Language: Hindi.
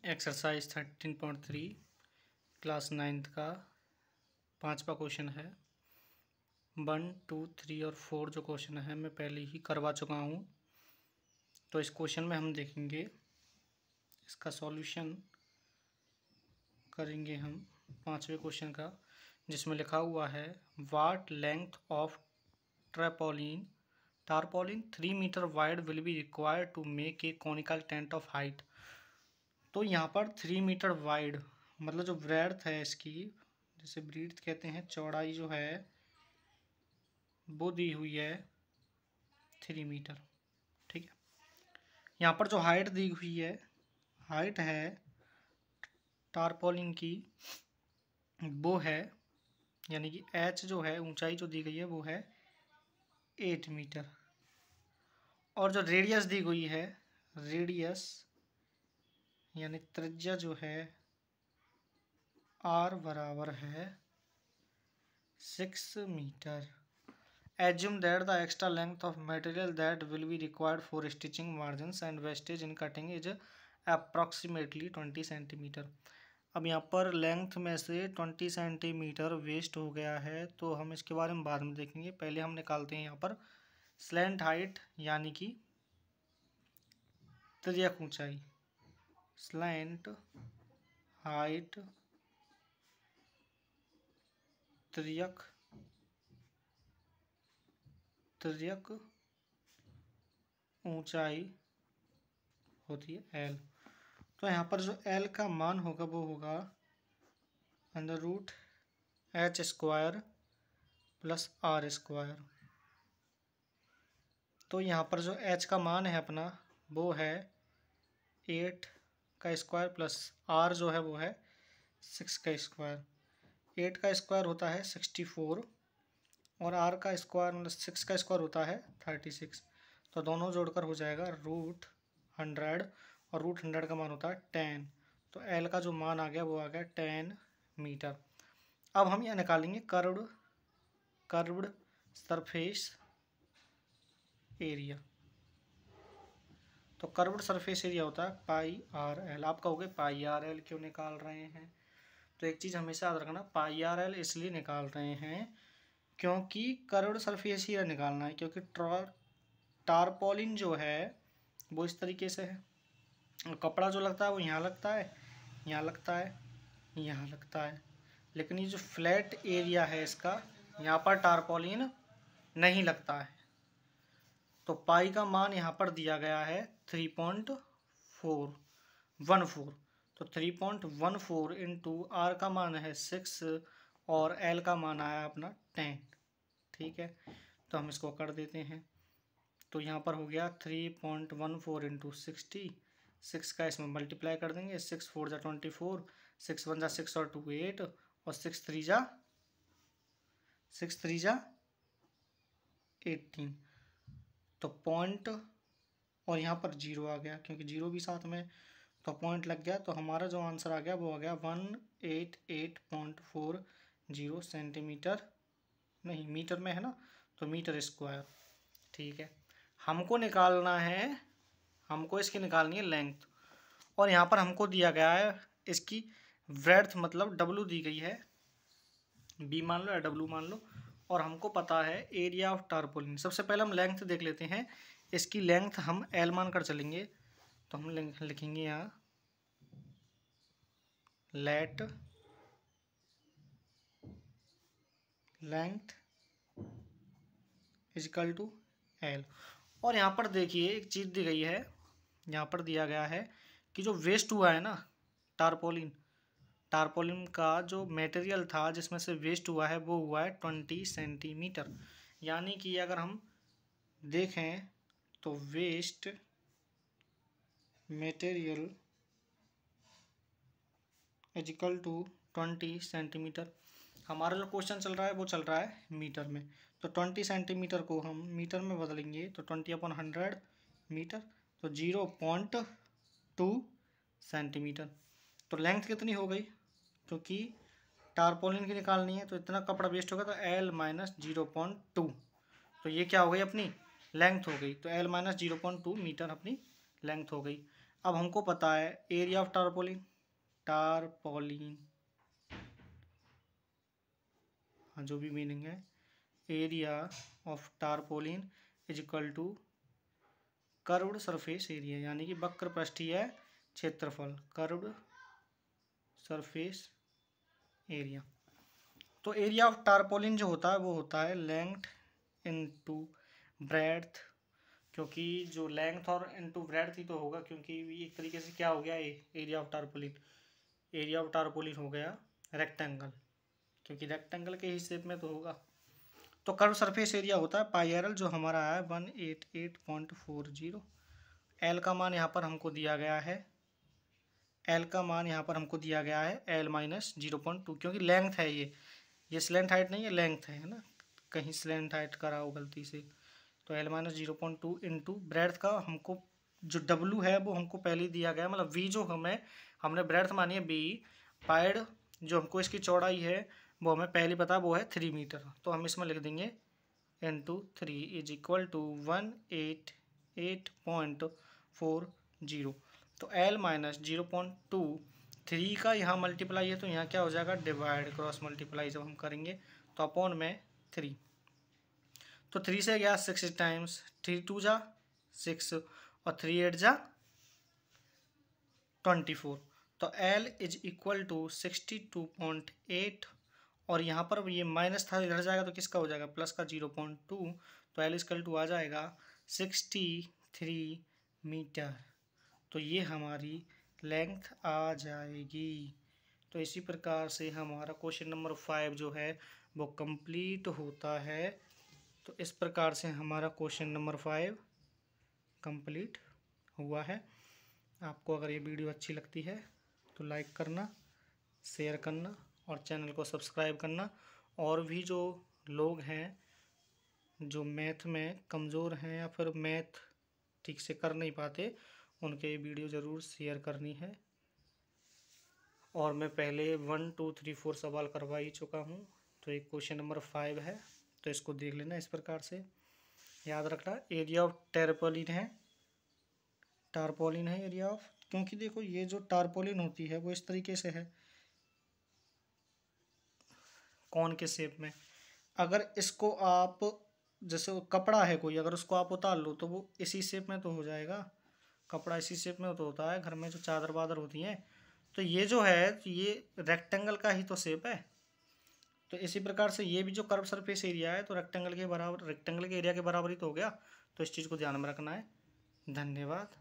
एक्सरसाइज 13.3 क्लास 9th का 5वां क्वेश्चन है। 1, 2, 3 और 4 जो क्वेश्चन है मैं पहले ही करवा चुका हूँ। तो इस क्वेश्चन में हम देखेंगे, इसका सॉल्यूशन करेंगे हम 5वें क्वेश्चन का, जिसमें लिखा हुआ है what length of tarpaulin 3 metre wide will be required to make a conical tent of height. तो यहाँ पर 3 मीटर वाइड मतलब जो ब्रेड्थ है इसकी, जिसे ब्रीड्थ कहते हैं, चौड़ाई जो है वो दी हुई है 3 मीटर। ठीक है। यहाँ पर जो हाइट दी हुई है, हाइट है टारपोलिन की, वो है यानी कि एच जो है, ऊंचाई जो दी गई है वो है 8 मीटर। और जो रेडियस दी गई है, रेडियस यानी त्रिज्या जो है आर बराबर है 6 metre. Assume that the extra length of material that will be required for stitching margins and wastage in cutting is approximately 20 centimetre. अब यहाँ पर लेंथ में से 20 सेंटीमीटर वेस्ट हो गया है, तो हम इसके बारे में बाद में देखेंगे। पहले हम निकालते हैं यहाँ पर स्लैंट हाइट यानी कि तिर्यक ऊंचाई। स्लैंट हाइट तिर्यक ऊंचाई होती है एल। तो यहाँ पर जो एल का मान होगा वो होगा under root h square plus r square. तो यहाँ पर जो एच का मान है अपना वो है 8 का स्क्वायर प्लस आर जो है वो है 6 का स्क्वायर। 8 का स्क्वायर होता है 64 और आर का स्क्वायर मतलब 6 का स्क्वायर होता है 36। तो दोनों जोड़कर हो जाएगा रूट 100 और रूट 100 का मान होता है 10। तो एल का जो मान आ गया वो आ गया 10 मीटर। अब हम यह निकालेंगे कर्व्ड सरफेस एरिया। तो कर्व्ड सरफेस एरिया होता है पाई आर एल। आप कहोगे पाई आर एल क्यों निकाल रहे हैं? तो एक चीज़ हमेशा याद रखना, पाई आर एल इसलिए निकाल रहे हैं क्योंकि कर्व्ड सरफेस एरिया निकालना है, क्योंकि टारपोलिन जो है वो इस तरीके से है, और कपड़ा जो लगता है वो यहाँ लगता है, यहाँ लगता है, यहाँ लगता है। लेकिन ये जो फ्लैट एरिया है इसका, यहाँ पर टारपोलिन नहीं लगता है। तो पाई का मान यहाँ पर दिया गया है 3.414। तो 3.14 इंटू आर का मान है 6 और एल का मान आया अपना 10। ठीक है, तो हम इसको कर देते हैं। तो यहाँ पर हो गया 3.14 इंटू 60, 6 का इसमें मल्टीप्लाई कर देंगे। 6 4 जा 24, 6 1 जा 6 और 2 8 और 6 3 जा 18। तो पॉइंट और यहाँ पर 0 आ गया, क्योंकि 0 भी साथ में, तो पॉइंट लग गया। तो हमारा जो आंसर आ गया वो आ गया 188.40 सेंटीमीटर, नहीं मीटर में है ना, तो मीटर स्क्वायर। ठीक है, हमको इसकी निकालनी है लेंथ। और यहाँ पर हमको दिया गया है इसकी ब्रेड्थ, मतलब डब्लू दी गई है, बी मान लो या डब्लू मान लो। और हमको पता है एरिया ऑफ टारपोलिन। सबसे पहले हम लेंथ देख लेते हैं। इसकी लेंथ हम एल मान कर चलेंगे, तो हम लिखेंगे यहाँ let length is equal to l. और यहाँ पर देखिए एक चीज़ दी गई है, यहाँ पर दिया गया है कि जो वेस्ट हुआ है ना टारपोलिन का जो मटेरियल था जिसमें से वेस्ट हुआ है वो हुआ है 20 सेंटीमीटर। यानी कि अगर हम देखें तो waste material is equal to 20 centimetre. हमारा जो क्वेश्चन चल रहा है वो चल रहा है मीटर में। तो 20 सेंटीमीटर को हम मीटर में बदलेंगे तो 20/100 मीटर, तो 0.2 सेंटीमीटर। तो लेंथ कितनी हो गई, क्योंकि टारपोलिन की निकालनी है तो इतना कपड़ा वेस्ट होगा, तो L माइनस 0.2। तो ये क्या हो गई, अपनी लेंथ हो गई। तो L माइनस 0.2 मीटर अपनी लेंथ हो गई। अब हमको पता है एरिया ऑफ टारपोलिन, हाँ जो भी मीनिंग है, area of tarpaulin is equal to curved surface area, यानी कि वक्र पृष्ठीय क्षेत्रफल, कर्व्ड सरफेस एरिया। तो एरिया ऑफ टारपोलिन जो होता है वो होता है लेंथ इनटू ब्रेड्थ, क्योंकि जो लेंथ और इनटू ब्रेड्थ ही तो होगा, क्योंकि एक तरीके से क्या हो गया area of tarpaulin, area of tarpaulin हो गया रेक्टेंगल, क्योंकि रेक्टेंगल के ही शेप में तो होगा। तो कर्व सरफेस एरिया होता है पाई आर एल, जो हमारा है 188.40। एल का मान यहाँ पर हमको दिया गया है, एल का मान यहाँ पर हमको दिया गया है एल माइनस 0.2, क्योंकि लेंथ है ये स्लेंट हाइट नहीं है, लेंथ है ना, कहीं स्लेंट हाइट करा हो गलती से। तो एल माइनस 0.2 इंटू ब्रेड्थ का हमको जो डब्लू है वो हमको पहले ही दिया गया, मतलब वी जो हमने ब्रेड्थ मानी है बी, पाइड जो हमको इसकी चौड़ाई है वो हमें पहले पता वो है 3 मीटर। तो हम इसमें लिख देंगे इंटू 3 इज इक्वल टू 188.40। तो एल माइनस 0.2, 3 का यहाँ मल्टीप्लाई है तो यहाँ क्या हो जाएगा डिवाइड, क्रॉस मल्टीप्लाई जब हम करेंगे तो अपॉन में 3। तो 3 से गया 6 टाइम्स, 3 2 जा 6 और 3 8 जा 24। तो L इज इक्वल टू 62.8, और यहाँ पर ये माइनस था इधर जाएगा तो किसका हो जाएगा प्लस का 0.2, तो L इक्वल टू आ जाएगा 63 मीटर। तो ये हमारी लेंथ आ जाएगी। तो इसी प्रकार से हमारा क्वेश्चन नंबर 5 जो है वो कंप्लीट होता है। तो इस प्रकार से हमारा क्वेश्चन नंबर 5 कंप्लीट हुआ है। आपको अगर ये वीडियो अच्छी लगती है तो लाइक करना, शेयर करना और चैनल को सब्सक्राइब करना। और भी जो लोग हैं जो मैथ में कमज़ोर हैं या फिर मैथ ठीक से कर नहीं पाते, उनके ये वीडियो ज़रूर शेयर करनी है। और मैं पहले 1 2 3 4 सवाल करवा ही चुका हूँ, तो एक क्वेश्चन नंबर 5 है, तो इसको देख लेना। इस प्रकार से याद रखना एरिया ऑफ टारपोलिन है एरिया ऑफ, क्योंकि देखो ये जो टारपोलिन होती है वो इस तरीके से है कौन के शेप में। अगर इसको आप जैसे कपड़ा है कोई, अगर उसको आप उतार लो तो वो इसी शेप में तो हो जाएगा, कपड़ा इसी शेप में तो होता है, घर में जो चादर वादर होती हैं। तो ये जो है ये रेक्टेंगल का ही तो शेप है। तो इसी प्रकार से ये भी जो कर्व सरफेस एरिया है तो रेक्टेंगल के एरिया के बराबर ही तो हो गया। तो इस चीज़ को ध्यान में रखना है। धन्यवाद।